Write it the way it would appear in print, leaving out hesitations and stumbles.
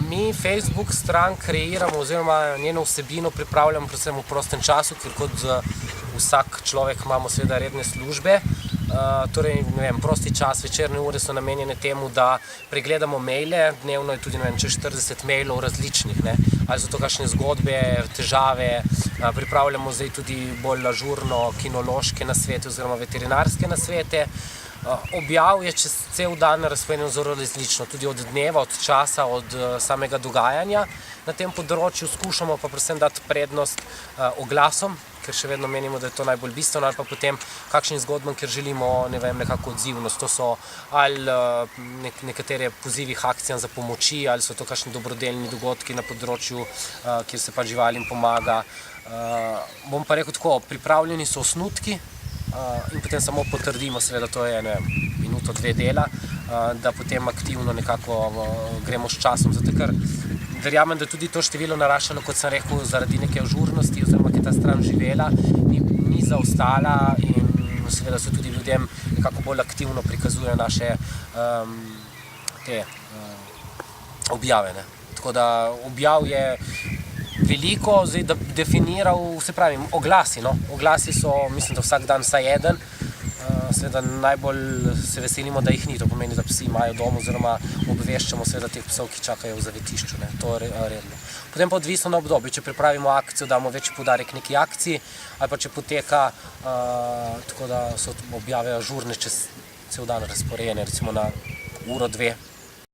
Mi Facebook stran kreiramo oziroma njeno vsebino pripravljamo predvsem v prostem času, ker kot vsak človek imamo seveda redne službe. Torej, ne vem, prosti čas, večerne ure so namenjene temu, da pregledamo maile, dnevno je tudi, ne vem, čez 40 mailov različnih, ne, ali so to kakšne zgodbe, težave, pripravljamo zdaj tudi bolj ažurno kinološke nasvete oziroma veterinarske nasvete. Objav je čez cel dan razporejeno zelo različno, tudi od dneva, od časa, od samega dogajanja. Na tem področju skušamo pa predvsem dati prednost oglasom, ker še vedno menimo, da je to najbolj bistveno, ali pa potem kakšnim zgodbam, ker želimo, ne vem, nekako odzivnost. To so ali nekatere pozivi k akcijam za pomoči, ali so to kakšni dobrodelni dogodki na področju, kjer se pa živalim pomaga. Bom pa rekel tako, pripravljeni so osnutki, in potem samo potrdimo, seveda to je, ne vem, minuto, dve dela, da potem aktivno nekako gremo s časom, zato ker verjamem, da tudi to število naraščalo, kot sem rekel, zaradi neke ažurnosti oziroma, ki je ta stran živela, ni zaostala in seveda se tudi ljudem nekako bolj aktivno prikazujejo naše te objave, ne. Tako da objav je veliko, zdaj da definiral, se pravi, oglasi, no. Oglasi so, mislim, da vsak dan vsaj eden. Seveda najbolj se veselimo, da jih ni, to pomeni, da psi imajo dom oziroma obveščamo seveda teh psov, ki čakajo v zavetišču, ne, to je redno. Potem pa odvisno na obdobje, če pripravimo akcijo, damo večji poudarek neki akciji, ali pa če poteka, tako da so objave ažurne čez cel dan razporejene, recimo na uro, dve.